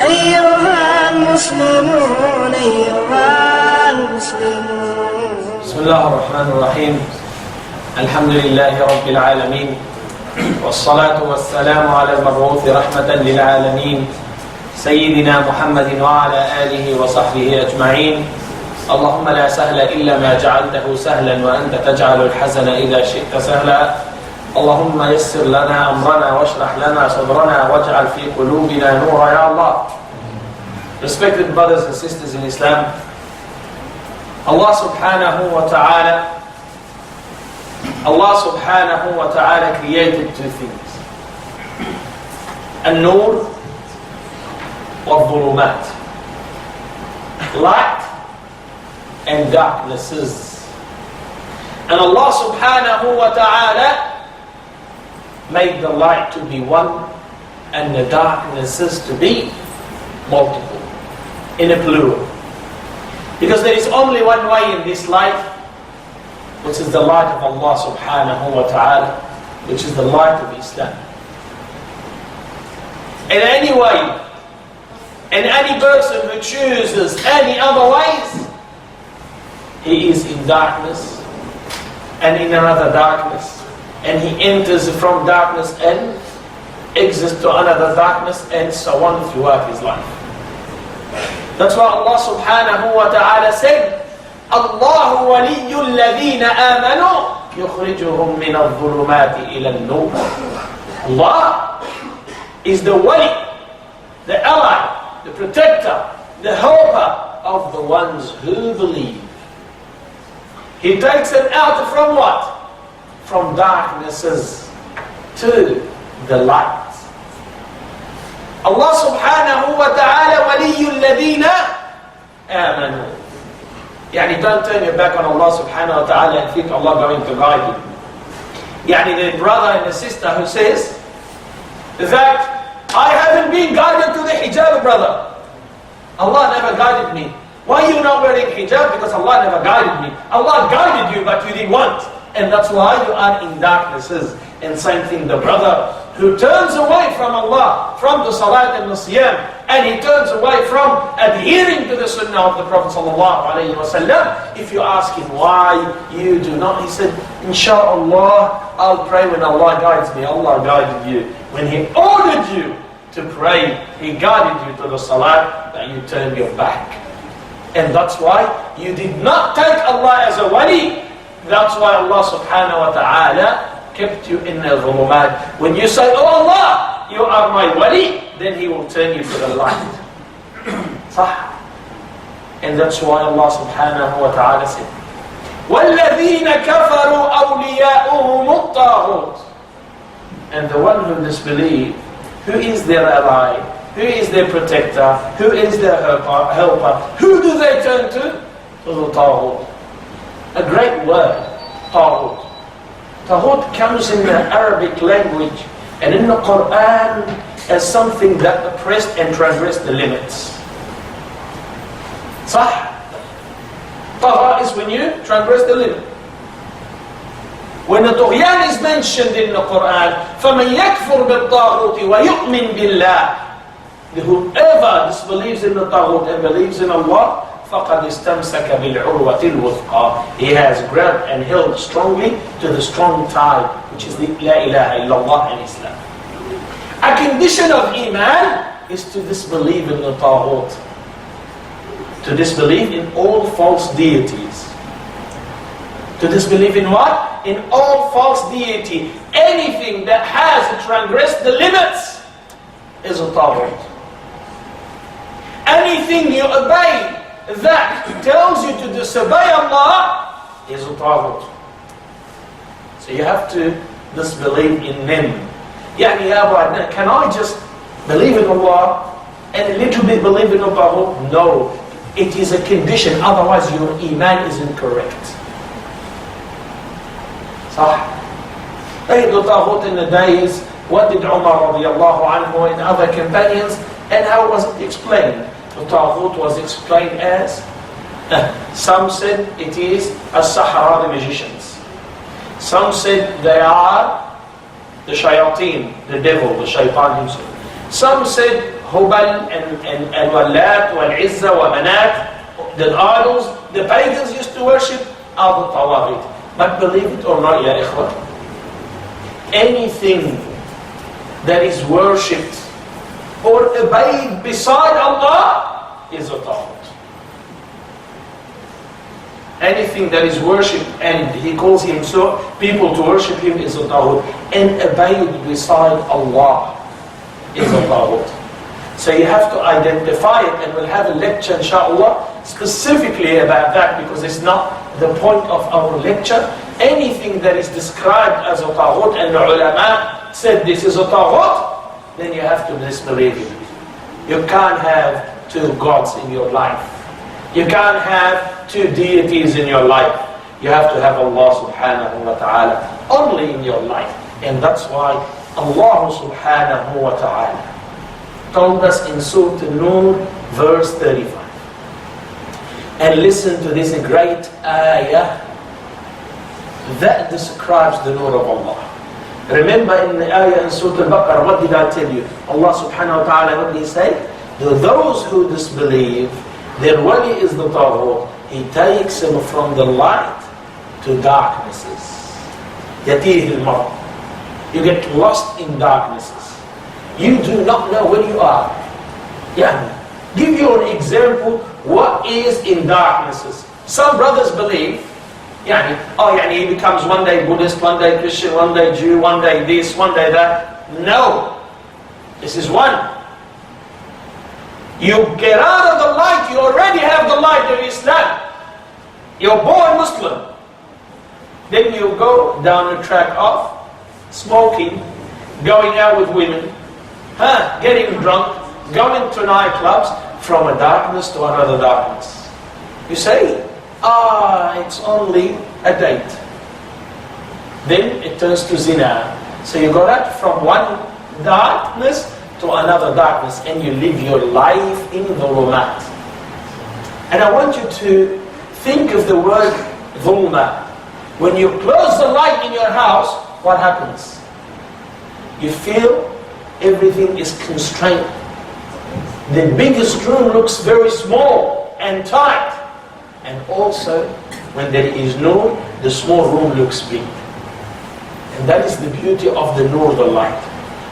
أيها المسلمون أيها المسلمون. بسم الله الرحمن الرحيم. الحمد لله رب العالمين، والصلاة والسلام على المبعوث رحمة للعالمين سيدنا محمد وعلى آله وصحبه أجمعين. اللهم لا سهل إلا ما جعلته سهلا وأنت تجعل الحزن إذا شئت سهلا. اللهم يسر لنا أمرنا واشرح لنا صدرنا واجعل في قلوبنا نورا يا الله. Respected brothers and sisters in Islam, Allah subhanahu wa ta'ala created two things: An-Nur wa-Dhulumat, light and darknesses. And Allah subhanahu wa ta'ala made the light to be one and the darknesses to be multiple, in a plural. Because there is only one way in this life, which is the light of Allah subhanahu wa ta'ala, which is the light of Islam. In any way, and any person who chooses any other ways, he is in darkness and in another darkness, and he enters from darkness and exits to another darkness, and so on throughout his life. That's why Allah subhanahu wa ta'ala said, Allahu waliyyu alladhina amanu yukhrijuhum min adh-dhulumati ila an-nur. Allah is the wali, the ally, the protector, the helper of the ones who believe. He takes them out from what? From darknesses to the light. Allah subhanahu wa ta'ala waliyyu alladhina amanu. Yani don't turn your back on Allah subhanahu wa ta'ala and think Allah going to guide you. Yani the brother and the sister who says that I haven't been guided to the hijab, brother. Allah never guided me. Why are you not wearing hijab? Because Allah never guided me. Allah guided you, but you didn't want. And that's why you are in darknesses. And same thing, the brother who turns away from Allah, from the salat and the siyam, and he turns away from adhering to the sunnah of the Prophet ﷺ. If you ask him why you do not, he said, Insha'Allah, I'll pray when Allah guides me. Allah guided you. When He ordered you to pray, He guided you to the salat, that you turned your back. And that's why you did not take Allah as a wali. That's why Allah subhanahu wa ta'ala kept you in the dhulumat. When you say, oh Allah, you are my wali, then He will turn you to the light. Sah. And that's why Allah subhanahu wa ta'ala said, وَالَّذِينَ كَفَرُوا أَوْلِيَاؤُهُمُ الطَّاغُوتُ. And the one who disbelieves, who is their ally? Who is their protector? Who is their helper? Who do they turn to? To the Taghut. A great word, Taghut. Taghut comes in the Arabic language and in the Quran as something that oppressed and transgressed the limits. Sah? Tagha is when you transgress the limit. When the Tughyan is mentioned in the Quran, فَمَنْ يَكْفُرْ بِالطَّاغُوتِ وَيُؤْمِنْ بِاللَّهِ, whoever disbelieves in the Taghut and believes in Allah, فَقَدْ اسْتَمْسَكَ بِالْعُرْوَةِ الْوُثْقَى, he has grabbed and held strongly to the strong tie, which is the La ilaha illallah in Islam. A condition of Iman is to disbelieve in the Taghut, to disbelieve in all false deities. To disbelieve in what? In all false deity. Anything that has transgressed the limits is a Taghut. Anything you obey that tells you to disobey Allah is a Taghut. So you have to disbelieve in them. Yani, can I just believe in Allah and a little bit believe in a Taghut? No. It is a condition, otherwise your Iman is incorrect. Sah. They the Taghut in the days, what did Umar radiallahu anhu and other companions, and how was it explained? The Taghut was explained as, some said it is as-Sahara, the magicians. Some said they are the shayateen, the devil, the shaitan himself. Some said Hubal and Wallat, Wal-Izza, Wa-Manat, the idols, the pagans used to worship are the Tawaghit. But believe it or not, ya ikhwan, anything that is worshipped or obeyed beside Allah is a Tawaghit. Anything that is worshipped and he calls him so, people to worship him is a Tawaghit. And obeyed beside Allah is a Tawaghit. So you have to identify it, and we'll have a lecture inshallah specifically about that, because it's not the point of our lecture. Anything that is described as a Tawaghit and the ulama said this is a Tawaghit, then you have to disbelieve it. You can't have two gods in your life. You can't have two deities in your life. You have to have Allah subhanahu wa ta'ala only in your life. And that's why Allah subhanahu wa ta'ala told us in Surah An-Nur verse 35. And listen to this great ayah that describes the nur of Allah. Remember in the ayah in Surah Al-Baqarah, what did I tell you? Allah subhanahu wa ta'ala, what did he say? To those who disbelieve, their wali is the Tawaghit. He takes them from the light to darknesses. Yatih al-mar. You get lost in darknesses. You do not know where you are. Yeah. Give you an example what is in darknesses. Some brothers believe, he becomes one day Buddhist, one day Christian, one day Jew, one day this, one day that. No. This is one. You get out of the light, you already have the light of Islam. You're born Muslim. Then you go down the track of smoking, going out with women, getting drunk, going to nightclubs, from a darkness to another darkness. You say, it's only a date. Then it turns to zina. So you go out from one darkness to another darkness, and you live your life in dhulumat. And I want you to think of the word dhulma. When you close the light in your house, what happens? You feel everything is constrained. The biggest room looks very small and tight. And also, when there is nur, the small room looks big. And that is the beauty of the nur, the light,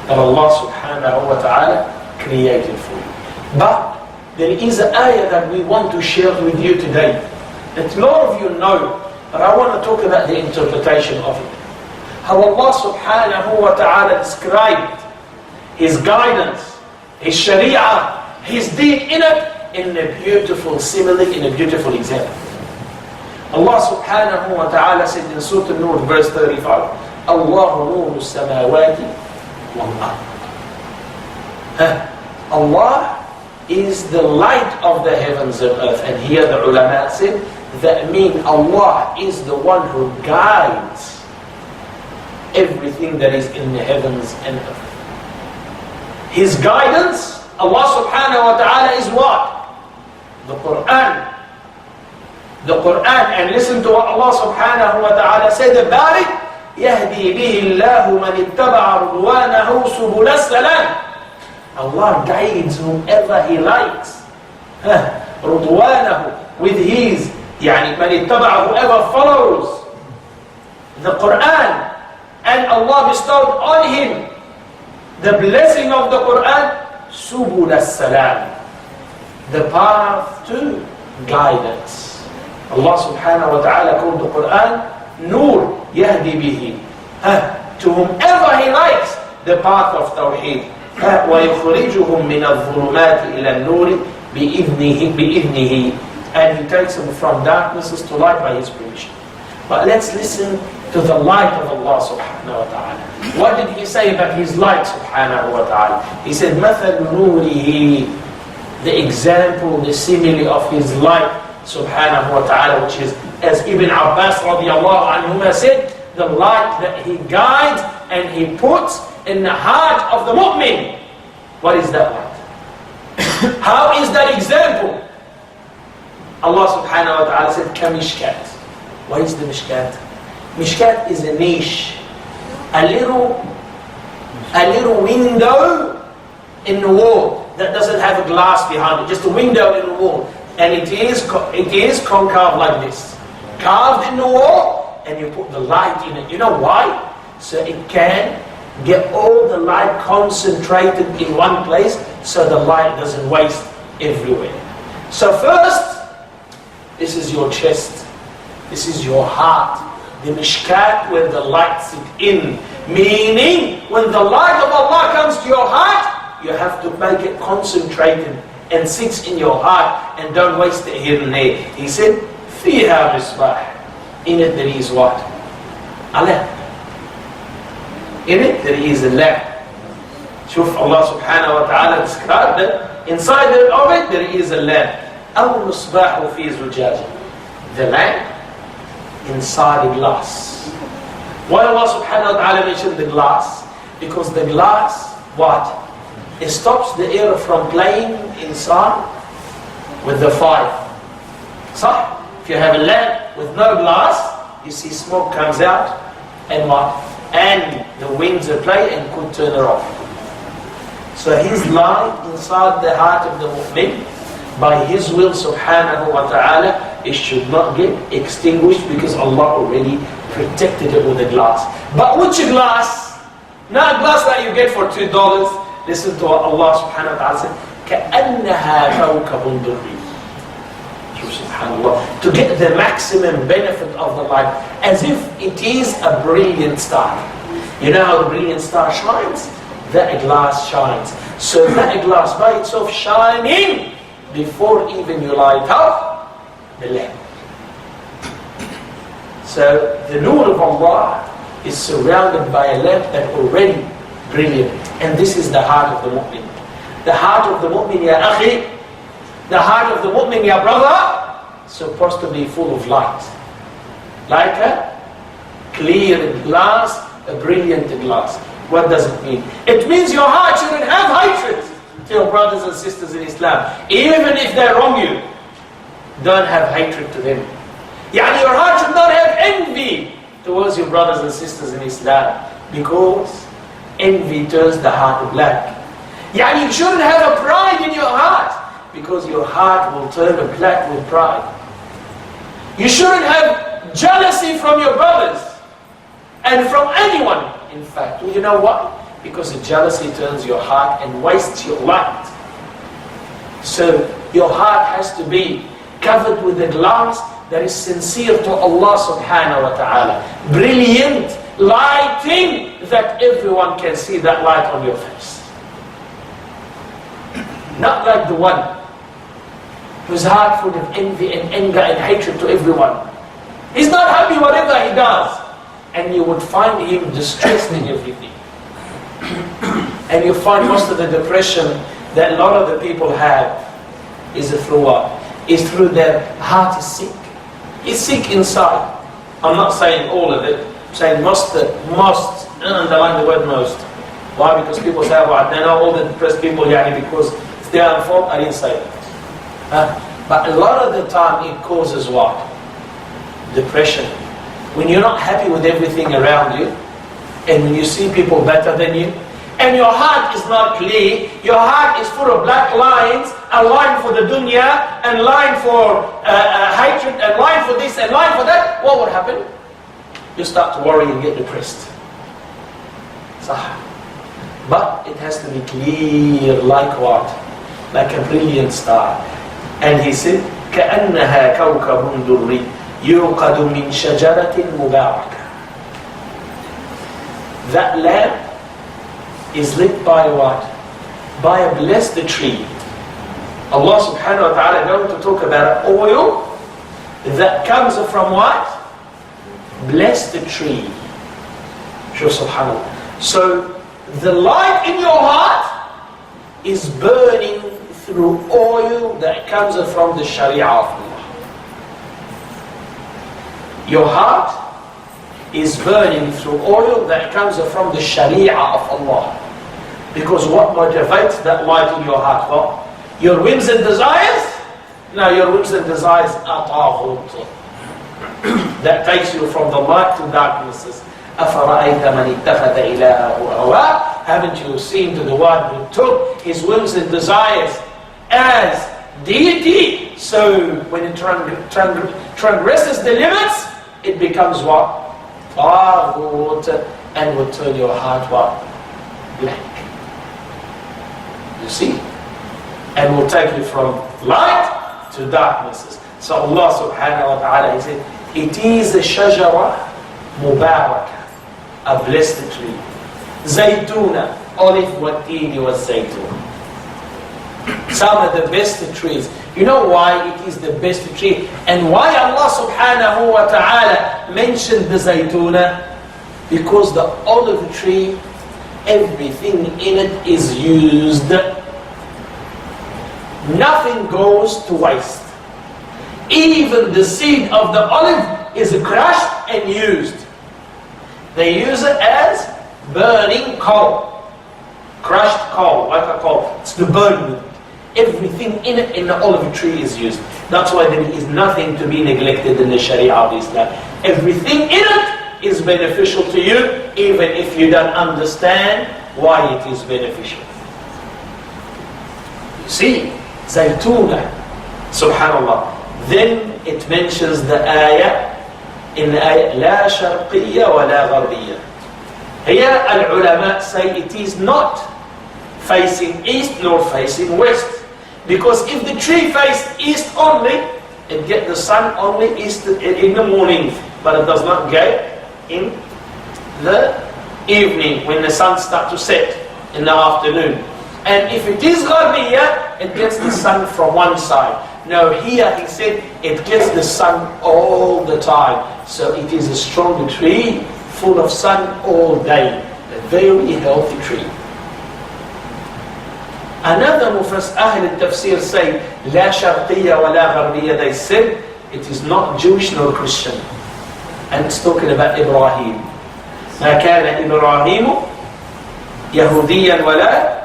that Allah subhanahu wa ta'ala created for you. But there is an ayah that we want to share with you today, that a lot of you know, but I want to talk about the interpretation of it. How Allah subhanahu wa ta'ala described His guidance, His sharia, His deen in it, in a beautiful simile, in a beautiful example. Allah subhanahu wa ta'ala said in Surah An-Nur verse 35, Allahu nuru samawati wal ard. Allah is the light of the heavens and earth. And here the ulama said, that means Allah is the one who guides everything that is in the heavens and earth. His guidance, Allah subhanahu wa ta'ala, is what? The Quran. The Quran. And listen to what Allah subhanahu wa ta'ala said about it. يَهْدِي بِهِ اللَّهُ مَنِ اتَّبَعَ رُضْوَانَهُ سُبُلَ السَّلَامِ. Allah guides whomever He likes. رُضْوَانَهُ, with His, مَنِ اتَّبَعَ, whoever follows the Quran. And Allah bestowed on him the blessing of the Quran, سُبُلَ السَّلَامِ, the path to guidance. Allah subhanahu wa ta'ala called the Quran Nur, يهدي به, to whomever He likes, the path of Tawheed. وَيُخْرِجُهُمْ مِنَ الظُّلُمَاتِ إِلَى النُّورِ بِإِذْنِهِ, and He takes them from darknesses to light by His permission. But let's listen to the light of Allah subhanahu wa ta'ala. What did He say about His light subhanahu wa ta'ala? He said, مَثَلُ نُورِهِ, the example, the simile of His light subhanahu wa ta'ala, which is, as Ibn Abbas radiallahu anhuma said, the light that He guides and He puts in the heart of the mu'min. What is that light? How is that example? Allah subhanahu wa ta'ala said, kamishkat. What is the mishkat? Mishkat is a niche, a little window in the wall. that doesn't have a glass behind it, just a window in the wall. And it is concave like this. Carved in the wall, and you put the light in it. You know why? So it can get all the light concentrated in one place, so the light doesn't waste everywhere. So first, this is your chest. This is your heart. The mishkat where the light sit in. Meaning, when the light of Allah comes to your heart, you have to make it concentrated and sits in your heart, and don't waste it here and there. He said, فِيهَا مِصْبَاحٌ. In it there is what? A lamp. In it there is a lamp. Shuf, Allah subhanahu wa ta'ala described that inside of it there is a lamp. أَوْ مِصْبَاحُ فِي زُجَاجٍ. The lamp inside a glass. Why Allah subhanahu wa ta'ala mentioned the glass? Because the glass, what? It stops the air from playing inside with the fire. So, if you have a lamp with no glass, you see smoke comes out, and what? And the winds are play and could turn it off. So His light inside the heart of the mu'min, by His will subhanahu wa ta'ala, it should not get extinguished because Allah already protected it with a glass. But which glass? Not a glass that you get for $2. Listen to what Allah subhanahu wa ta'ala said. كَأَنَّهَا كَوْكَبٌ دُرِّيٌّ. Subhanallah. To get the maximum benefit of the light, as if it is a brilliant star. You know how the brilliant star shines? That glass shines. So that glass by itself shining before even you light up the lamp. So the nur of Allah is surrounded by a lamp that already brilliant. And this is the heart of the mu'min. The heart of the mu'min, ya akhi, the heart of the mu'min, ya brother, supposed to be full of light. Like a clear glass, a brilliant glass. What does it mean? It means your heart shouldn't have hatred to your brothers and sisters in Islam. Even if they wrong you, don't have hatred to them. Yani your heart should not have envy towards your brothers and sisters in Islam, because envy turns the heart black. Yani you shouldn't have a pride in your heart, because your heart will turn black with pride. You shouldn't have jealousy from your brothers and from anyone, in fact. You know why? Because the jealousy turns your heart and wastes your light. So your heart has to be covered with a glass that is sincere to Allah subhanahu wa ta'ala. Brilliant lighting that everyone can see that light on your face. Not like the one whose heart full of envy and anger and hatred to everyone. He's not happy whatever he does. And you would find him distressed in everything. And you find most of the depression that a lot of the people have is through what? Is through their heart is sick. It's sick inside. I'm not saying all of it. I'm saying most, underline the word most. Why? Because people say, well, they know all the depressed people, because it's their own fault, I didn't say it. But a lot of the time it causes what? Depression. When you're not happy with everything around you, and when you see people better than you, and your heart is not clear, your heart is full of black lines, a line for the dunya, and line for hatred, and line for this, and line for that, what would happen? You start to worry and get depressed. But it has to be clear like what? Like a brilliant star. And he said, كَأَنَّهَا كَوْكَبٌ دُرِّيٌّ يُوقَدُ مِنْ شَجَرَةٍ مُبَارَكَةٍ. That lamp is lit by what? By a blessed tree. Allah subhanahu wa ta'ala is going to talk about oil that comes from what? Blessed tree. Subhanallah. So the light in your heart is burning through oil that comes from the Sharia of Allah. Your heart is burning through oil that comes from the Sharia of Allah. Because what motivates that light in your heart? What? Your whims and desires? No, your whims and desires are taghut. That takes you from the light to darknesses. أَفَرَأَيْتَ مَنِ اتَّخَذَ إِلَهَهُ هَوَاهُ haven't you seen to the one who took his whims and desires as deity? So when it transgresses the limits, it becomes what? Taghut, and will turn your heart what? Black. You see? And will take you from light to darknesses. So Allah subhanahu wa ta'ala, He said, it is a shajara mubarakah, a blessed tree. Zaytuna, olive wattini was zaytun. Some of the best trees. You know why it is the best tree? And why Allah subhanahu wa ta'ala mentioned the zaytuna? Because the olive tree, everything in it is used. Nothing goes to waste. Even the seed of the olive is crushed and used. They use it as burning coal. Crushed coal, like a coal. It's to burn with it. Everything in it, in the olive tree, is used. That's why there is nothing to be neglected in the Sharia of Islam. Everything in it is beneficial to you, even if you don't understand why it is beneficial. You see, Zaytuna, subhanallah. Then it mentions the ayah, in the ayah, لا شرقية ولا غربية. Here, al-ulama say it is not facing east nor facing west. Because if the tree faced east only, it gets the sun only east in the morning, but it does not get in the evening when the sun starts to set in the afternoon. And if it is Gharbiya, it gets the sun from one side. Now here he said it gets the sun all the time. So it is a strong tree, full of sun all day. A very healthy tree. Another Mufass Ahl al-Tafsir say, La Sharqiyya wa la Gharbiya. They said it is not Jewish nor Christian. And it's talking about Ibrahim. ما كان إبراهيم يهوديا ولا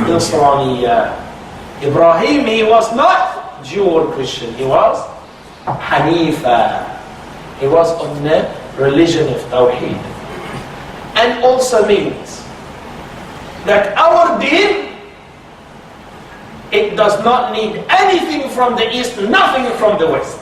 نصرانيا. Ibrahim, he was not Jew or Christian. He was Hanifa. He was on the religion of Tawheed. And also means that our deen, it does not need anything from the east, nothing from the west.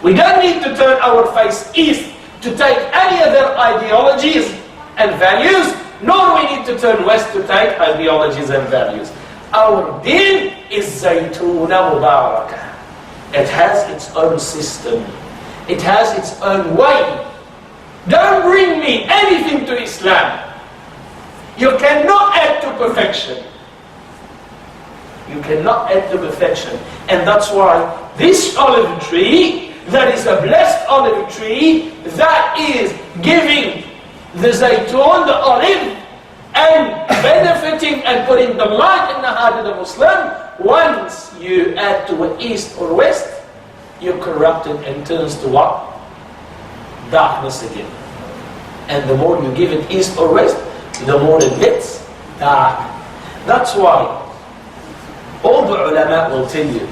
We don't need to turn our face east to take any other ideologies and values, nor we need to turn west to take ideologies and values. Our deen is Zaytuna Mubarakah. It has its own system. It has its own way. Don't bring me anything to Islam. You cannot add to perfection. You cannot add to perfection. And that's why this olive tree, that is a blessed olive tree, that is giving the zaytun, the olive, and benefiting and putting the light in the heart of the Muslim. Once you add to it east or west, you corrupt it and turns to what? Darkness again. And the more you give it east or west, the more it gets dark. That's why all the ulama will tell you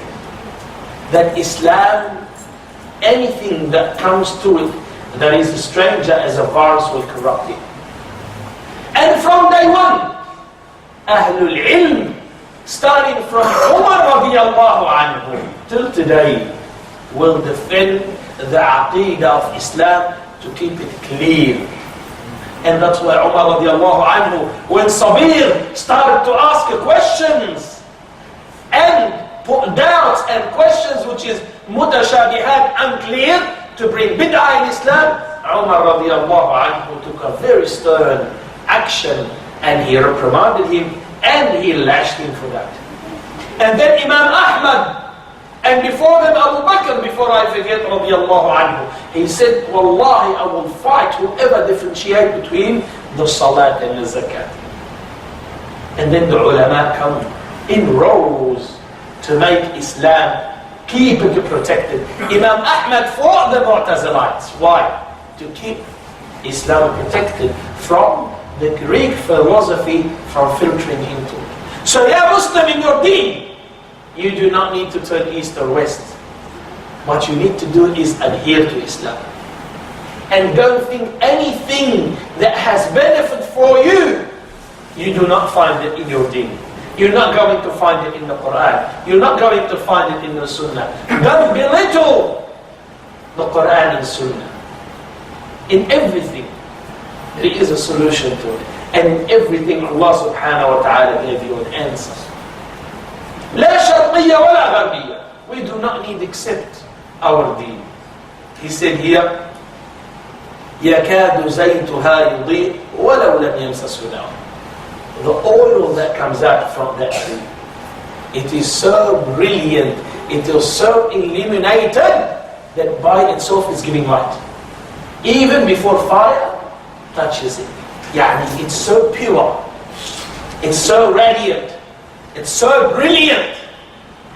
that Islam, anything that comes to it that is a stranger as a virus, will corrupt it. And from day one, Ahlul Ilm, starting from Umar radiallahu anhu till today, will defend the Aqidah of Islam to keep it clear. And that's why Umar radiallahu anhu, when Sabir started to ask questions and put doubts and questions which is mutashabihat, unclear, to bring bid'ah in Islam, Umar radiallahu anhu took a very stern action and he reprimanded him and he lashed him for that. And then Imam Ahmad, and before them Abu Bakr, before I forget radiallahu anhu, he said, Wallahi, I will fight whoever differentiate between the salat and the zakat. And then the ulama come in rows to make Islam, keep it protected. Imam Ahmad fought the Mu'tazilites. Why? To keep Islam protected from the Greek philosophy from filtering into it. So ya Muslim, in your deen, you do not need to turn east or west. What you need to do is adhere to Islam. And don't think anything that has benefit for you you do not find it in your deen. You're not going to find it in the Quran. You're not going to find it in the Sunnah. Don't belittle the Quran and Sunnah. In everything, there is a solution to it. And in everything, Allah subhanahu wa ta'ala gave you an answer. لا شرقية ولا غربية. We do not need except our deen. He said here, يكاد زيتها يضيء ولو لم يمسسه نار. The oil that comes out from that tree, it is so brilliant, it is so illuminated that by itself is giving light. Even before fire touches it. Yani it's so pure, it's so radiant, it's so brilliant.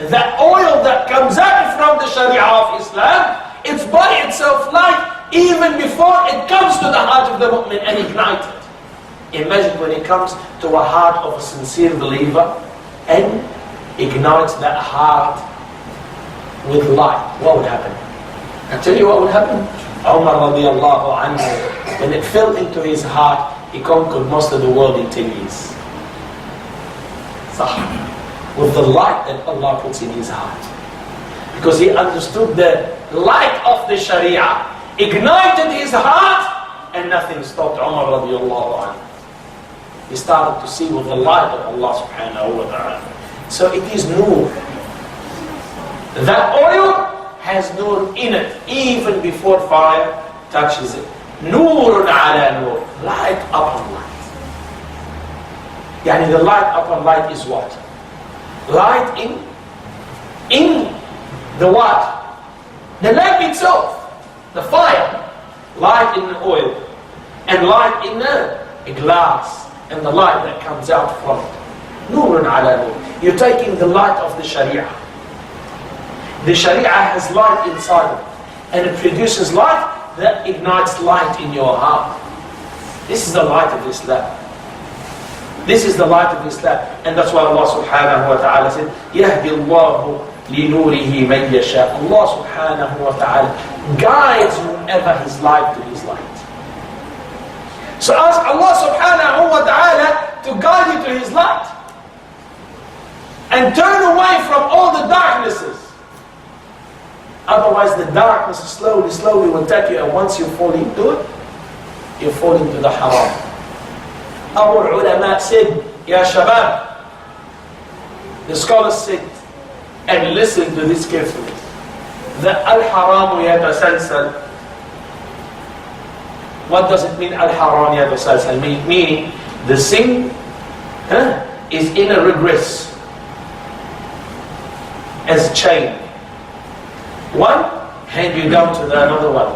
That oil that comes out from the Sharia of Islam, it's by itself light even before it comes to the heart of the mu'min and ignites it. Imagine when it comes to a heart of a sincere believer and ignites that heart with light. What would happen? I tell you what would happen. Umar radiallahu anhu, when it fell into his heart, he conquered most of the world in 10 years. With the light that Allah puts in his heart. Because he understood the light of the Sharia, ignited his heart, and nothing stopped Umar radiallahu anhu. He started to see with the light of Allah subhanahu wa ta'ala. So it is nur. That oil has nur in it, even before fire touches it. Nurun ala nur. Light upon light. Yani the light upon light is what? Light in the what? The lamp itself. The fire. Light in the oil. And light in a glass. And the light that comes out from it. Nurun ala nur. You're taking the light of the Sharia. The Sharia has light inside it. And it produces light that ignites light in your heart. This is the light of Islam. This is the light of Islam. And that's why Allah subhanahu wa ta'ala said, يَهْدِي اللَّهُ لِنُورِهِ مَنْ يَشَاءُ. Allah subhanahu wa ta'ala guides whoever His light to His light. So ask Allah subhanahu wa ta'ala to guide you to His light. And turn away from all the darknesses. Otherwise the darkness slowly will take you, and once you fall into it, you fall into the haram. Our ulama said, Ya Shabab, the scholars said, and listen to this carefully, that al-haramu yatasalsal. What does it mean, al-haram yatasalsal? Meaning, the sin is in a regress, as chain. One hand you down to the another one,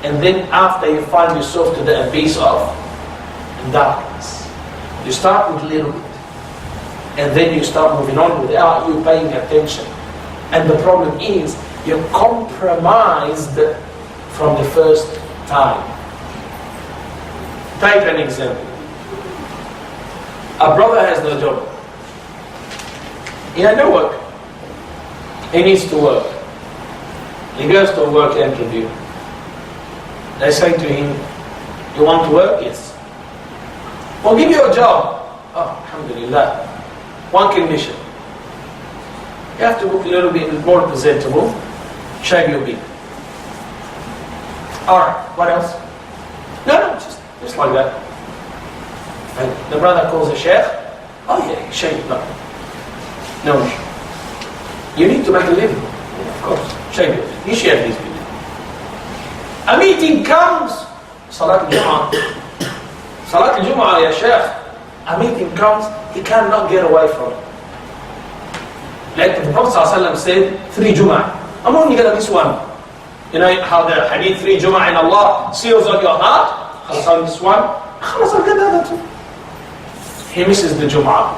and then after you find yourself to the abyss of darkness. You start with a little bit, and then you start moving on without you paying attention. And the problem is you're compromised from the first time. Take an example. A brother has no job. He had no work. He needs to work. He goes to a work interview. They say to him, you want to work? Yes. We'll give you a job. Oh, alhamdulillah. One condition. You have to look a little bit more presentable. Shave your beard. Alright, what else? No, just like that. And the brother calls the sheikh. Oh yeah, shave. No. You need to make a living. Of course. Shave your beard. You shave his beard. A meeting comes. Salat al-Jum'ah. Salat al-Jum'ah, ya Shaykh. A meeting comes, he cannot get away from it. Like the Prophet ﷺ said, 3 Jum'ah. I'm only going to miss one. You know how the hadith 3 Jum'ah in Allah seals on your heart? Khalas, I'll miss one. Khalas, I'll get the other 2. He misses the Jum'ah.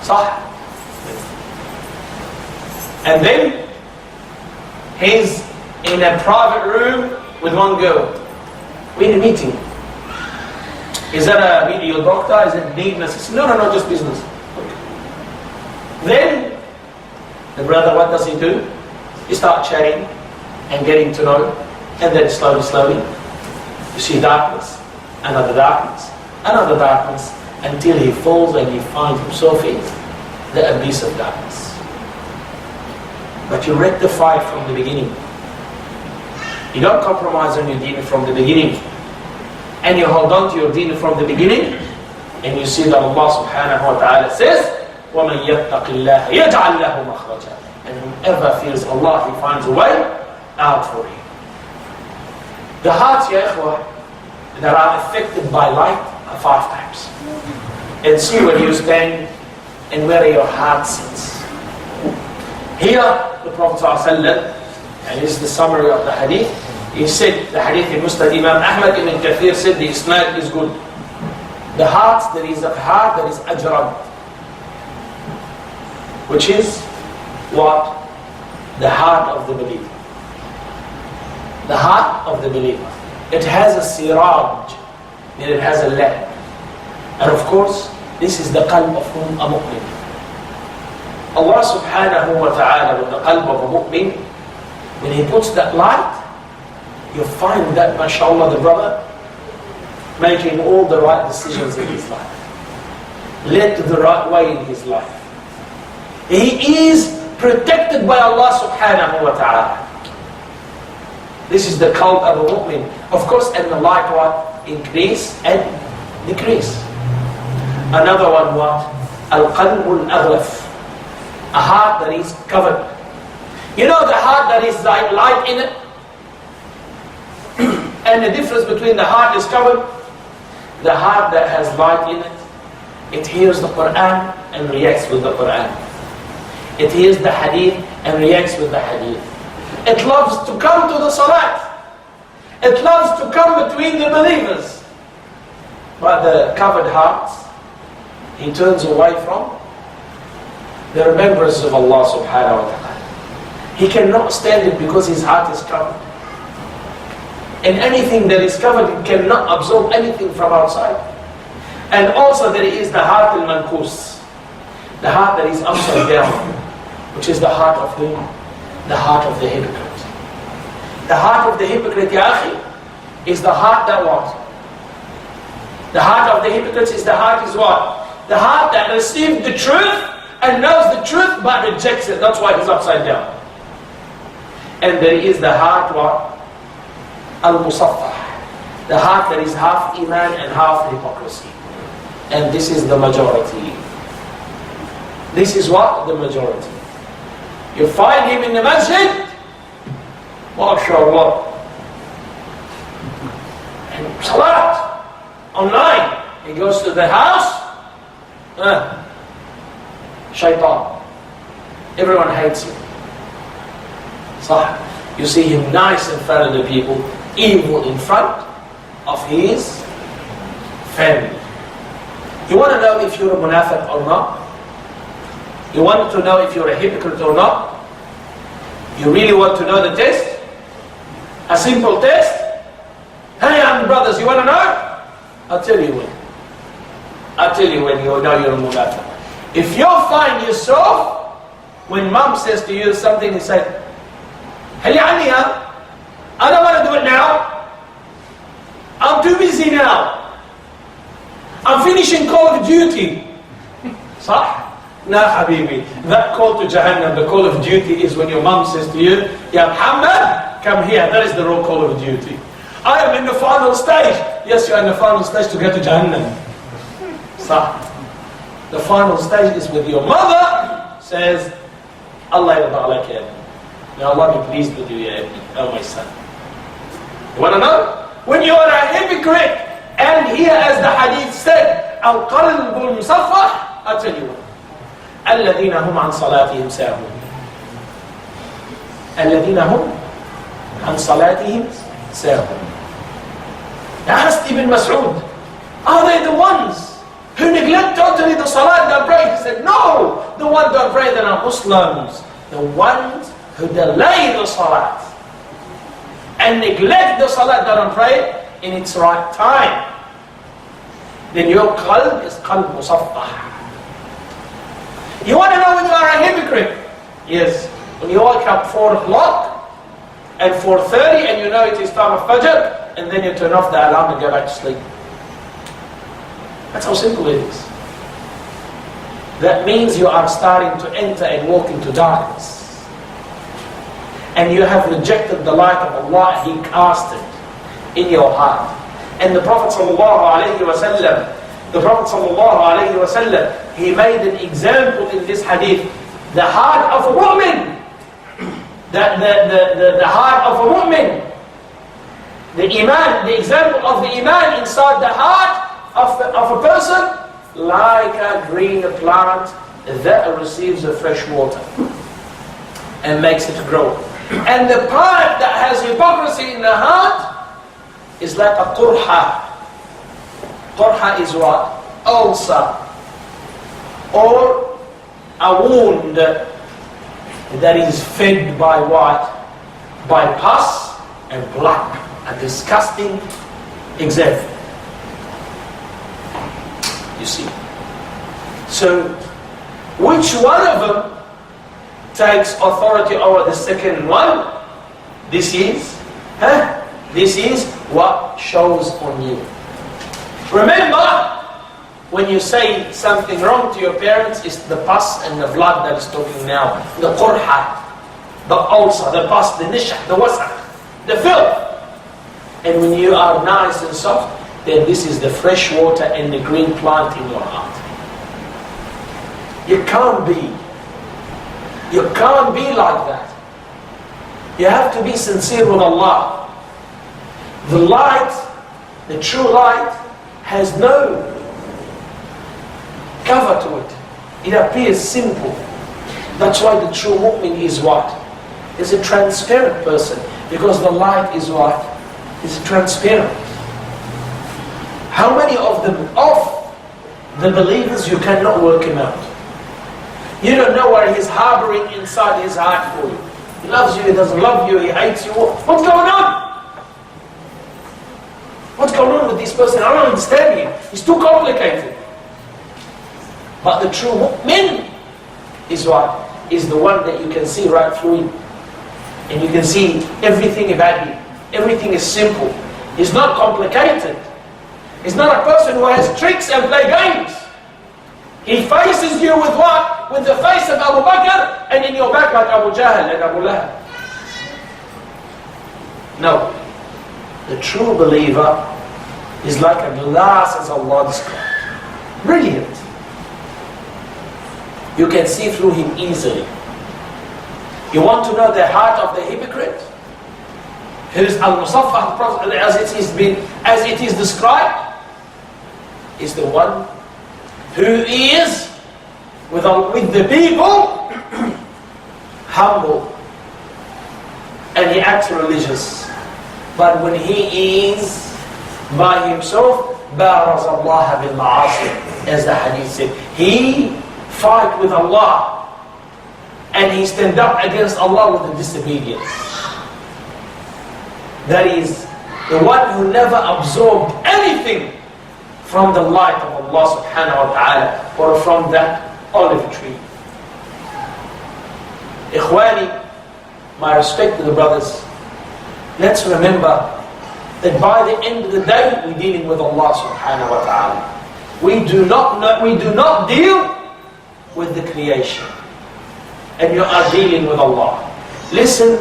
Sah. And then, he's in a private room with one girl. We're in a meeting. Is that a medical doctor? Is it needless? No, just business. Okay. Then, the brother, what does he do? He starts chatting and getting to know. And then slowly, you see darkness. Another darkness. another darkness, until he falls and he finds himself in the abyss of darkness. But you rectify it from the beginning. You don't compromise on your deen from the beginning. And you hold on to your deen from the beginning. And you see that Allah subhanahu wa ta'ala says, وَمَنْ يَتَّقِ اللَّهَ يَجْعَلْ لَهُ مَخْرَجًا. And whoever fears Allah, he finds a way out for him. The hearts, ya ikhwah, that are affected by light are 5 types. And see where you stand and where your heart sits. Here, the Prophet ﷺ, and this is the summary of the hadith, he said, the hadith in Musnad Imam Ahmad ibn Kathir said the isnad is good. The heart, there is a heart that is ajrad, which is what? The heart of the believer. The heart of the believer. It has a siraj, and it has a lamp. And of course, this is the qalb of whom? A mu'min. Allah subhanahu wa ta'ala, with the qalb of a mu'min, when he puts that light, you find that, mashallah, the brother making all the right decisions in his life, led to the right way in his life. He is protected by Allah subhanahu wa ta'ala. This is the qalb of a mu'min. Of course, and the light what? Increase and decrease. Another one what? Al-qalbul aghlaf. A heart that is covered. You know the heart that is like light in it? And the difference between the heart is covered, the heart that has light in it, it hears the Quran and reacts with the Quran. It hears the hadith and reacts with the hadith. It loves to come to the salat. It loves to come between the believers. But the covered heart, he turns away from the remembrance of Allah subhanahu wa ta'ala. He cannot stand it because his heart is covered. And anything that is covered, it cannot absorb anything from outside. And also there is the heart al-mankus, the heart that is upside down, which is the heart of the hypocrite. The heart of the hypocrite, ya akhi, is the heart that what? The heart of the hypocrite is the heart is what? The heart that received the truth and knows the truth but rejects it. That's why he's upside down. And there is the heart what? Al-musaffah, the heart that is half iman and half hypocrisy. And this is the majority. This is what? The majority. You find him in the masjid, MashaAllah, and salat, online. He goes to the house, shaitan. Everyone hates him. Sah. You see him nice in front of the people, evil in front of his family. You want to know if you're a munafiq or not? You want to know if you're a hypocrite or not? You really want to know the test? A simple test? Hey, young brothers, you want to know? I'll tell you when. I'll tell you when you know you're a munafiq. If you find yourself, when mom says to you something, you say, hey, I don't want to do it now. I'm too busy now. I'm finishing Call of Duty. Sah? No, Habibi. That call to Jahannam, the Call of Duty, is when your mom says to you, Ya Muhammad, come here. That is the real Call of Duty. I am in the final stage. Yes, you are in the final stage to get to Jahannam. Sah. The final stage is with your mother says, Allah yarda alayka. May Allah be pleased with you, ya Ibn, oh my son. You want to know? When you are a hypocrite, and here as the hadith said, Al-qalbul musaffah, I'll tell you what. الَّذِينَ هُمْ عَنْ صَلَاتِهِمْ سَاهُونَ. الَّذِينَ هُمْ عَنْ صَلَاتِهِمْ سَاهُونَ. Asked Ibn Mas'ud, are they the ones who neglect totally the salat that pray? He said, no, the ones that pray that are Muslims. The ones who delay the salat and neglect the salat that are prayed in its right time. Then your qalb is qalb musaffah. You want to know when you are a hypocrite? Yes. When you wake up 4 o'clock and 4:30 and you know it is time of Fajr, and then you turn off the alarm and go back to sleep. That's how simple it is. That means you are starting to enter and walk into darkness. And you have rejected the light of Allah He casted in your heart. And the Prophet ﷺ, he made an example in this hadith. The heart of a mu'min, the heart of a mu'min, the iman, the example of the iman inside the heart of a person, like a green plant that receives the fresh water and makes it grow. And the part that has hypocrisy in the heart is like a qurha. Qurha is what? Ulcer. Or a wound that is fed by what? By pus and blood. A disgusting example. You see. So, which one of them takes authority over the second one? This is what shows on you. Remember, when you say something wrong to your parents, it's the pus and the blood that is talking now. The qurha, the ulcer, the pus, the nishah, the wasaq, the filth. And when you are nice and soft, then this is the fresh water and the green plant in your heart. You can't be like that. You have to be sincere with Allah. The light, the true light, has no cover to it. It appears simple. That's why the true mu'min is what? Is a transparent person. Because the light is what? Is transparent. How many of the believers you cannot work him out? You don't know what he's harboring inside his heart for you. He loves you, he doesn't love you, he hates you. What's going on? What's going on with this person? I don't understand him. He's too complicated. But the true mu'min is what? Is the one that you can see right through him. And you can see everything about him. Everything is simple. He's not complicated. He's not a person who has tricks and play games. He faces you with what? With the face of Abu Bakr, and in your back like Abu Jahl and Abu Lahab. No. The true believer is like a glass, as Allah described. Brilliant. You can see through him easily. You want to know the heart of the hypocrite? Here is Al-Musaffah, as it is described, is the one who is with the people humble, and he acts religious. But when he is by himself, بَارَزَ اللَّهَ بِالْمَعَاصِي, as the hadith said, he fight with Allah and he stand up against Allah with the disobedience. That is the one who never absorbed anything from the light of Allah subhanahu wa ta'ala or from that olive tree. Ikhwani, my respect to the brothers, let's remember that by the end of the day we're dealing with Allah subhanahu wa ta'ala. We do not deal with the creation, and you are dealing with Allah. Listen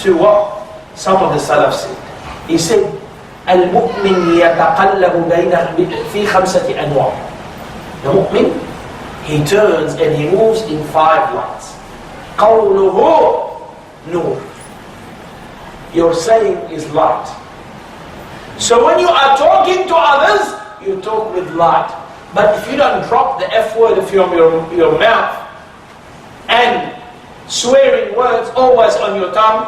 to what some of the Salaf said. He said, "Al-mu'min yataqallabu fi khamsati anwa'." The mu'min, he turns and he moves in 5 lights. Qawluhu nur. Your saying is light. So when you are talking to others, you talk with light. But if you don't drop the F word from your mouth and swearing words always on your tongue,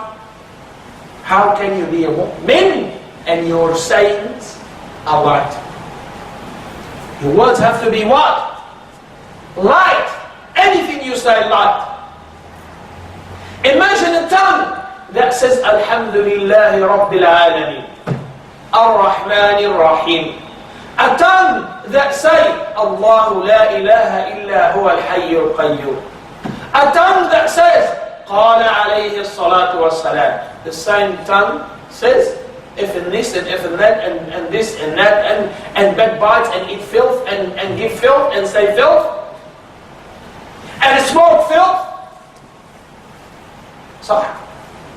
how can you be a mu'min and your sayings are light? Your words have to be what? Light. Anything you say, light. Imagine a tongue that says Alhamdulillahi Rabbil Alameen, Ar-Rahmanir Rahim. A tongue that say Allahu la ilaha illa huwa al-hayyul qayyum. A tongue that says Qala alayhi salatu wassalam. The same tongue says if and this and if and that and this and that and backbites and eat filth and give filth and say filth and smoke filth. So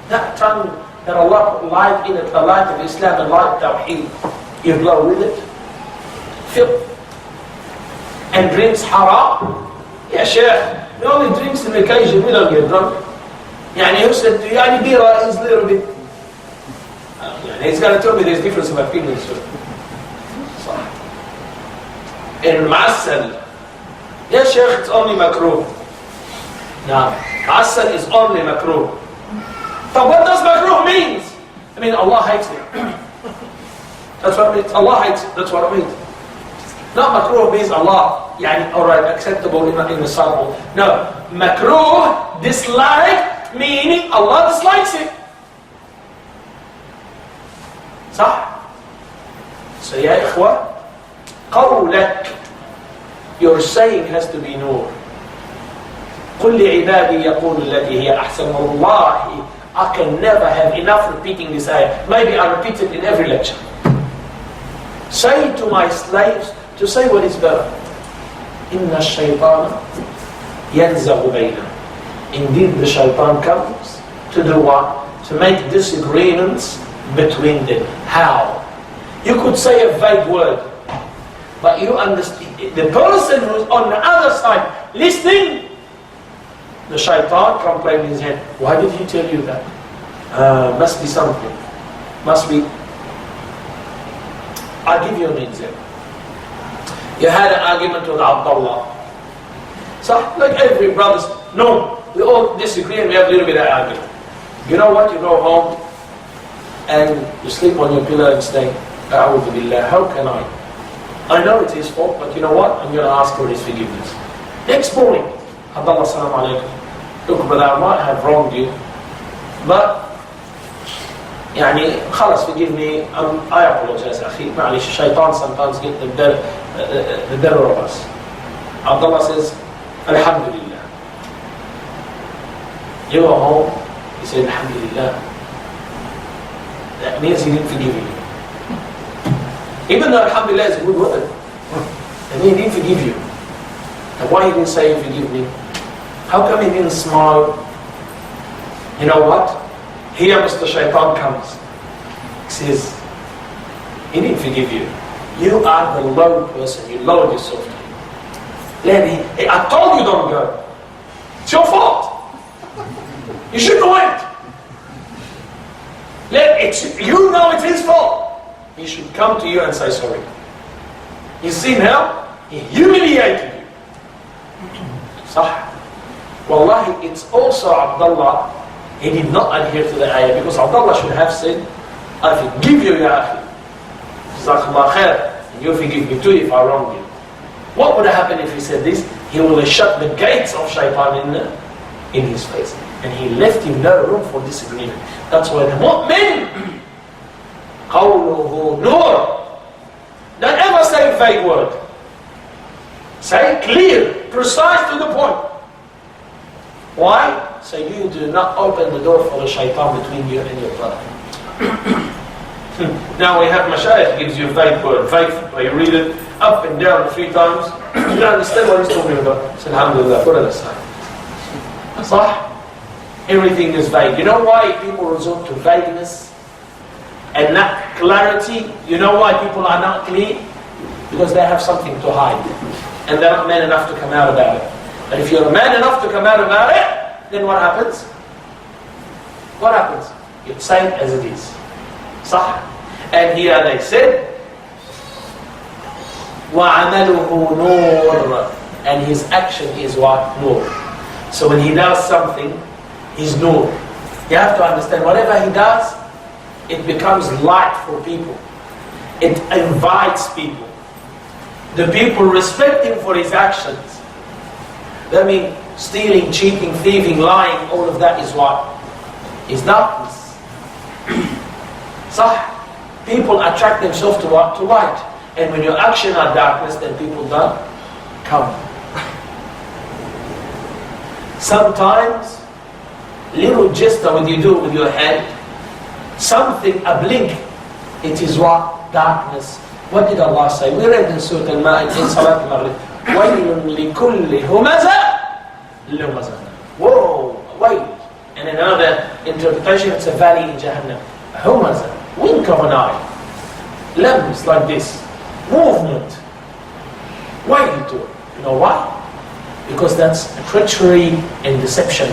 that tongue that Allah put light in it, the light of Islam and light of Tawheed, you blow with it. Filth. And drinks haram. Yeah, Sheikh, we only drinks on occasion, we don't get drunk. Yani who said, yani bira is a little bit. He's going to tell me there's difference of opinion. So. In Ma'asal, yeah, Sheikh, it's only makruh. No, Ma'asal is only makruh. But what does makruh mean? I mean, Allah hates it. That's what it means. Allah hates it. That's what it means. Not makruh means Allah, yani, alright, acceptable in the sample. No, makruh, dislike, meaning Allah dislikes it. صح؟ So يا إخوة, قولك, your saying has to be nur. قل لعبادي يقول التي هي أحسن. والله, I can never have enough repeating this ayah. Maybe I repeat it in every lecture. Say to my slaves to say what is better. إن الشيطان ينزغ بينهم. Indeed, the shaitan comes to do what? To make disagreements between them. How? You could say a vague word, but you understand. The person who's on the other side listening, the shaitan can play in his head. Why did he tell you that? Must be something. Must be. I'll give you an example. You had an argument with Abdullah. So, like every brother, no, we all disagree and we have a little bit of argument. You know what? You go home and you sleep on your pillow and say, A'udhu Billah, how can I? I know it's his fault, but you know what? I'm going to ask for his forgiveness. Next morning, Abdullah, Assalamu alaikum. Look, brother, I might have wronged you, but يعني خلاص, forgive me, I apologize, أخي. معلش, shaitan sometimes get the better of us. Abdullah says, Alhamdulillah. You go home, he said, Alhamdulillah. That means he didn't forgive you. Even though Alhamdulillah is a good word, and he didn't forgive you. And why he didn't say, forgive me? How come he didn't smile? You know what? Here Mr. Shaitan comes. He says, he didn't forgive you. You are the low person. You lowered yourself to him. Hey, I told you don't go. It's your fault. You shouldn't have went. You know it's his fault. He should come to you and say sorry. You see now, he humiliated you. Sah. Wallahi, it's also Abdullah. He did not adhere to the ayah, because Abdullah should have said, I forgive you, ya akhi. Jazakallah khair. And you forgive me too if I wrong you. What would have happened if he said this? He would have shut the gates of shaitan in his face. And he left him no room for disagreement. That's why the mu'min, qawluhu nur. Don't ever say a vague word. Say clear, precise, to the point. Why? So you do not open the door for the shaitan between you and your brother. Now we have mashayikh gives you a vague word, vague, where you read it up and down 3 times. You don't understand what he's talking about. So alhamdulillah, put it aside. Sah? Everything is vague. You know why people resort to vagueness and not clarity? You know why people are not clear? Because they have something to hide. And they're not man enough to come out about it. But if you're man enough to come out about it, then what happens? What happens? You say it as it is. Sah? And here they said, وَعَمَلُهُ نُورٌ. And his action is what? Nur. So when he does something, he's nur. You have to understand, whatever he does, it becomes light for people. It invites people. The people respect him for his actions. I mean, stealing, cheating, thieving, lying, all of that is what? Is darkness. Sah. People attract themselves to what? To light. And when your actions are darkness, then people don't come. Sometimes, little gesture when you do it with your hand, something, a blink, It is what? Darkness. What did Allah say? We read in Surah Al-Ma'idah in Salat al-Maghrib. وَيْلٌ لِكُلِّ هُمَزَةٍ لُمَزَةٍ. Whoa, wait. And another interpretation, it's a valley in Jahannam. Humaza, wink of an eye. Limbs like this. Movement. Why do you do it? You know why? Because that's treachery and deception.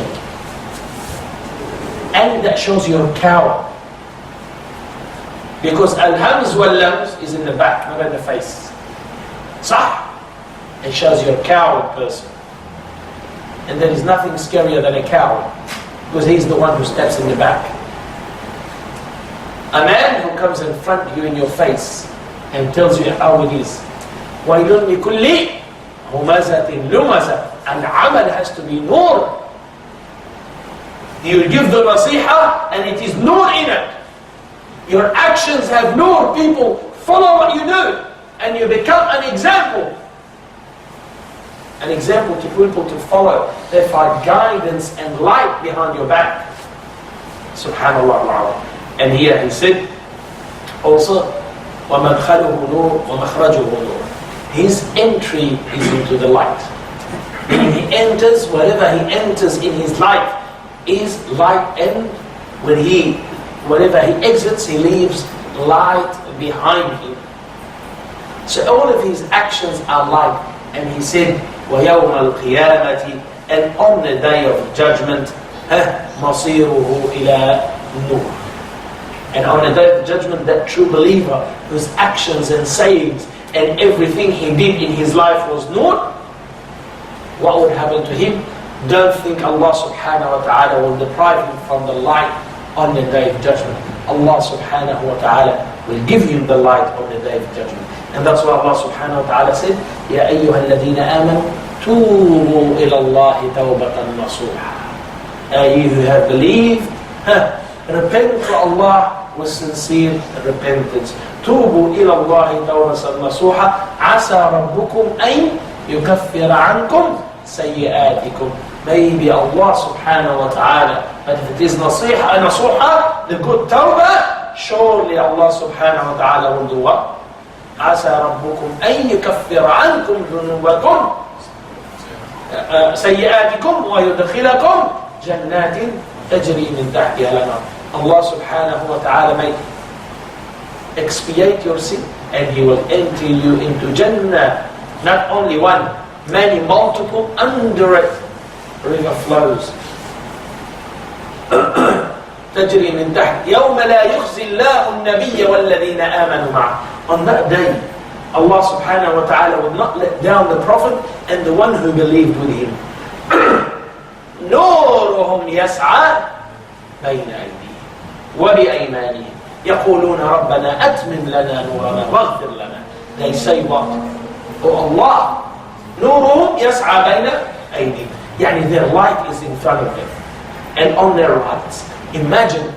And that shows you're a coward. Because al-hams wal-lams is in the back, not in the face. Sah? It shows you're a coward person. And there is nothing scarier than a coward. Because he's the one who steps in the back. A man who comes in front of you in your face and tells you how it is. وَيْلٌ لِكُلِّ هُمَزَةٍ لُمَزَةٍ. Al-amal has to be nur. You give the nasiha and it is nur in it. Your actions have nur. People follow what you do and you become an example. An example to people to follow. They find guidance and light behind your back. Subhanallah. And here he said also, وَمَدْخَلُهُ نُورٌ وَمَخْرَجُهُ نُورٌ. His entry is into the light. When he enters, whatever he enters in his life is light, and wherever he exits, he leaves light behind him. So all of his actions are light. And he said, وَيَوْمَ الْقِيَامَةِ. And on the day of judgment, مَصِيرُهُ إِلَى نُورٍ. And on the day of judgment, that true believer whose actions and sayings and everything he did in his life was nur, what would happen to him? Don't think Allah subhanahu wa ta'ala will deprive him from the light on the day of judgment. Allah subhanahu wa ta'ala will give him the light on the day of judgment. And that's why Allah subhanahu wa ta'ala said, يَا أَيُّهَا الَّذِينَ آمَنُوا تُوبُوا إِلَى اللَّهِ تَوْبَةً نَصُوحًا. You who have believed, repent to Allah with sincere repentance. توبوا إلى الله توبة نصوحا عسى ربكم أن يكفر عنكم سيئاتكم. Maybe Allah subhanahu wa ta'ala, but if it is nasuha, the good tawbah, surely Allah subhanahu wa ta'ala will do what? عسى ربكم أن يكفر عنكم ذنوبكم سيئاتكم ويدخلكم جنات تجري من تحتها الأنهار. Allah subhanahu wa ta'ala may expiate your sin and He will enter you into Jannah. Not only one, many, multiple, under it river flows. تجري من تحت يوم لا يخزي الله النبي والذين آمنوا معه. On that day, Allah subhanahu wa ta'ala will not let down the Prophet and the one who believed with him. نورهم يسعى بين أيديهم وبأيمانهم يقولون ربنا أتمم لنا نورنا واغفر لنا. They say what? Oh Allah, نورهم يسعى بين أيديهم. يعني their light is in front of them and on their rights. Imagine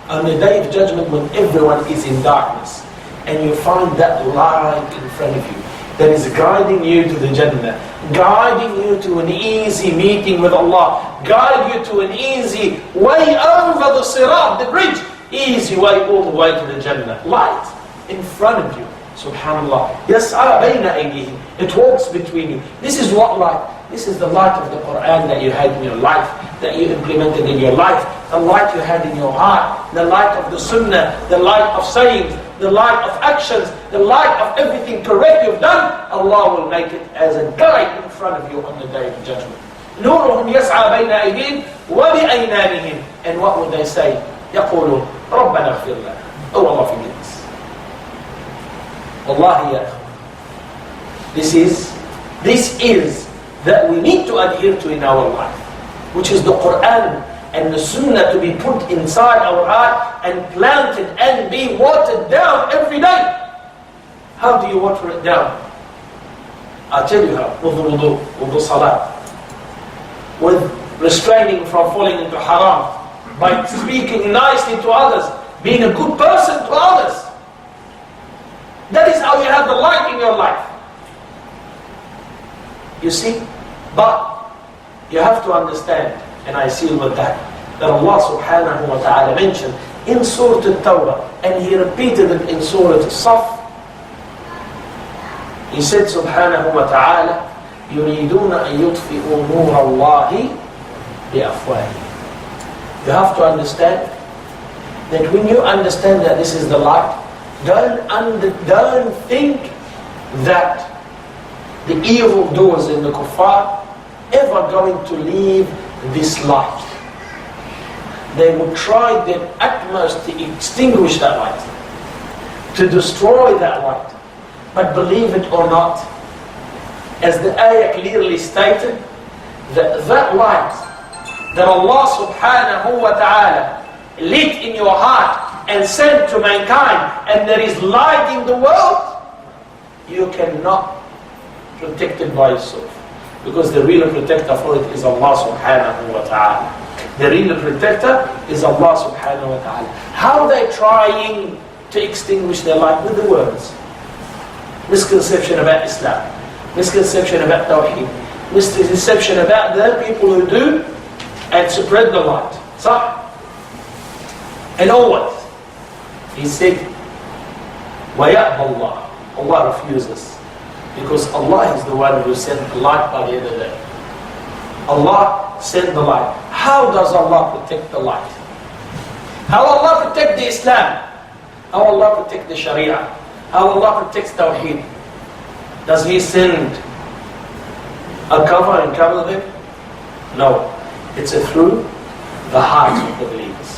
on the day of judgment when everyone is in darkness and you find that light in front of you that is guiding you to the Jannah, guiding you to an easy meeting with Allah, guide you to an easy way over the sirat, the bridge, easy way all the way to the Jannah. Light in front of you. Subhanallah. يَسْعَى بَيْنَ أَيْدِيهِمْ. It walks between you. This is what light? This is the light of the Quran that you had in your life, that you implemented in your life, the light you had in your heart, the light of the Sunnah, the light of sayings, the light of actions, the light of everything correct you've done. Allah will make it as a guide in front of you on the day of judgment. نورهم يسعى بين أيديهم وبأيمانهم. And what would they say? يقولون ربنا اغفر لنا. Oh Allah, forgive us. Wallahi ya. This is that we need to adhere to in our life, which is the Quran and the Sunnah, to be put inside our heart and planted and be watered down every day. How do you water it down? I'll tell you how. With wudu salat, with restraining from falling into haram, by speaking nicely to others, being a good person to others. That is how you have the light in your life. You see? But you have to understand, and I seal with that, that Allah subhanahu wa ta'ala mentioned in Surah At-Tawbah, and He repeated it in Surah As-Saff. He said subhanahu wa ta'ala, يُرِيدُونَ أَن يُطْفِئُوا نُورَ اللَّهِ بِأَفْوَاهِهِمْ. You have to understand that when you understand that this is the light, don't think that the evildoers and the kuffar ever going to leave this light. They will try their utmost to extinguish that light, to destroy that light. But believe it or not, as the ayah clearly stated, that light that Allah subhanahu wa ta'ala lit in your heart and sent to mankind, and there is light in the world, you cannot protect it by yourself. Because the real protector for it is Allah subhanahu wa ta'ala. The real protector is Allah subhanahu wa ta'ala. How are they trying to extinguish their light? With the words. Misconception about Islam. Misconception about Tawheed. Misconception about the people who do and spread the light. صح? And always, He said, وَيَأْبَى اللَّهُ. Allah refuses. Because Allah is the one who sent the light by the end of the day. Allah sent the light. How does Allah protect the light? How Allah protect the Islam? How Allah protect the Sharia? How Allah protects Tawheed? Does He send a cover and cover them? No. It's through the hearts of the believers.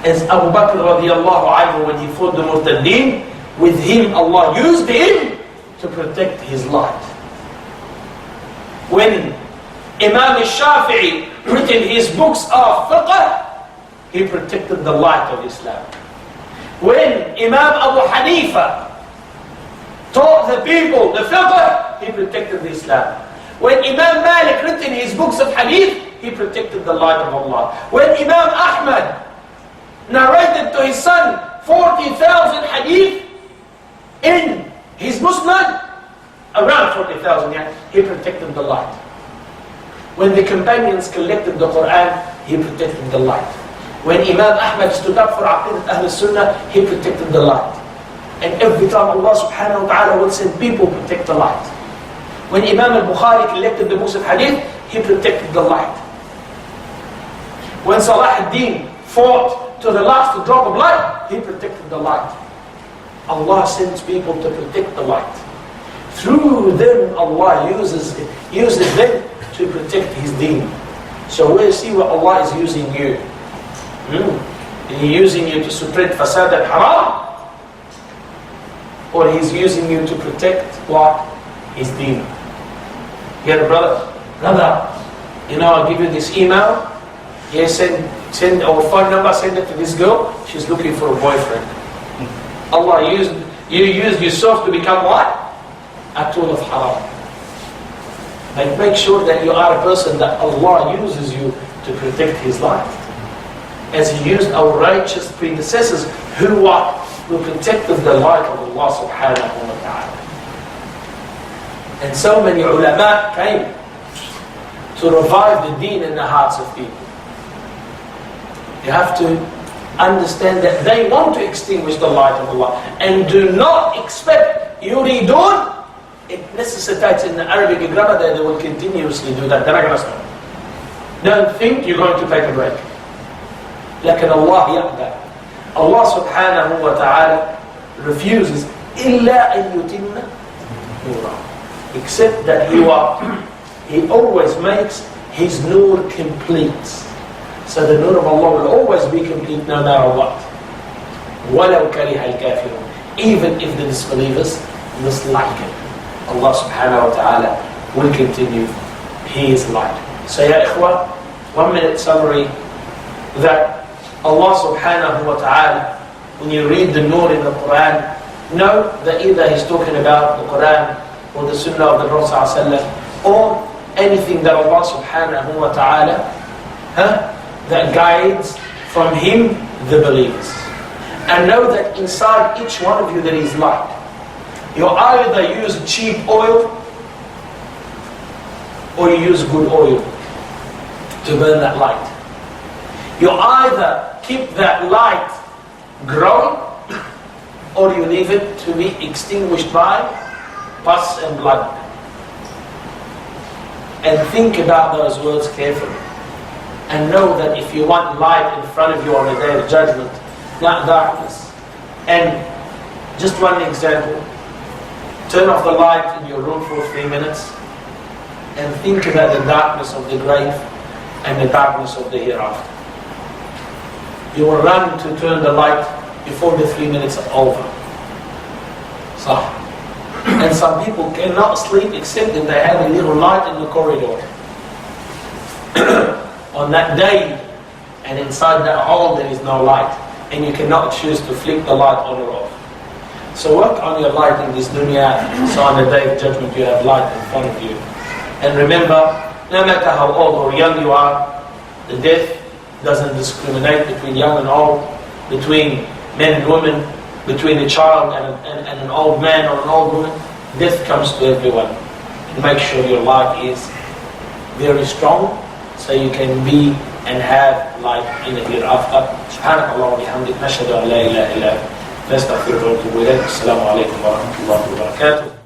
As Abu Bakr radiallahu anhu, when he fought the Murtadeen, with him Allah used him to protect his light. When Imam al-Shafi'i written his books of fiqh, he protected the light of Islam. When Imam Abu Hanifa taught the people the fiqh, he protected the Islam. When Imam Malik written his books of hadith, he protected the light of Allah. When Imam Ahmad narrated to his son 40,000 hadith in his Musnad, around 40,000, he protected the light. When the companions collected the Quran, he protected the light. When Imam Ahmad stood up for Aqidat Ahl Sunnah, he protected the light. And every time Allah subhanahu wa ta'ala would send people protect the light. When Imam al-Bukhari collected the books of hadith, he protected the light. When Salah ad-Din fought to the last drop of light, he protected the light. Allah sends people to protect the light. Through them, Allah uses them to protect His deen. So we see what Allah is using you. He's using you to spread fasad and haram, or He's using you to protect what? His deen. Here, brother, I'll give you this email. Yes, send our phone number, send it to this girl. She's looking for a boyfriend. Allah used yourself to become what? A tool of haram. But make sure that you are a person that Allah uses you to protect His life. As He used our righteous predecessors who protected the light of Allah subhanahu wa ta'ala. And so many ulama came to revive the deen in the hearts of people. You have to understand that they want to extinguish the light of Allah. And do not expect, yuridun, it necessitates in the Arabic grammar that they will continuously do that. They're not going to stop. Don't think you're going to take a break. لكن Allah يقبل. Allah subhanahu wa ta'ala refuses إِلَّا أَن يُتِمَّ نُورًا, except that He always makes His nur complete. So the nur of Allah will always be complete no matter what. وَلَوْ كَرِهَ الْكَافِرُونَ, even if the disbelievers dislike it, Allah subhanahu wa ta'ala will continue His light. So ya ikhwa, 1 minute summary that Allah subhanahu wa ta'ala, when you read the nur in the Quran, know that either He's talking about the Quran or the Sunnah of the Prophet ﷺ, or anything that Allah subhanahu wa ta'ala that guides from Him the believers. And know that inside each one of you there is light. You either use cheap oil or you use good oil to burn that light. You either keep that light growing, or you leave it to be extinguished by pus and blood. And think about those words carefully. And know that if you want light in front of you on the day of judgment, not darkness. And just one example. Turn off the light in your room for 3 minutes and think about the darkness of the grave and the darkness of the hereafter. You will run to turn the light before the 3 minutes are over. So, and some people cannot sleep except that they have a little light in the corridor. On that day, and inside that hall there is no light, and you cannot choose to flick the light on or off. So work on your light in this dunya, so on the day of judgment you have light in front of you. And remember, no matter how old or young you are, the death doesn't discriminate between young and old, between men and women, between a child and an old man or an old woman. Death comes to everyone. And make sure your life is very strong, so you can be and have life in the hereafter. سبحانك اللهم وبحمدك نشهد أن لا إله إلا أنت نستغفرك ونتوب إليك. السلام عليكم ورحمة الله وبركاته.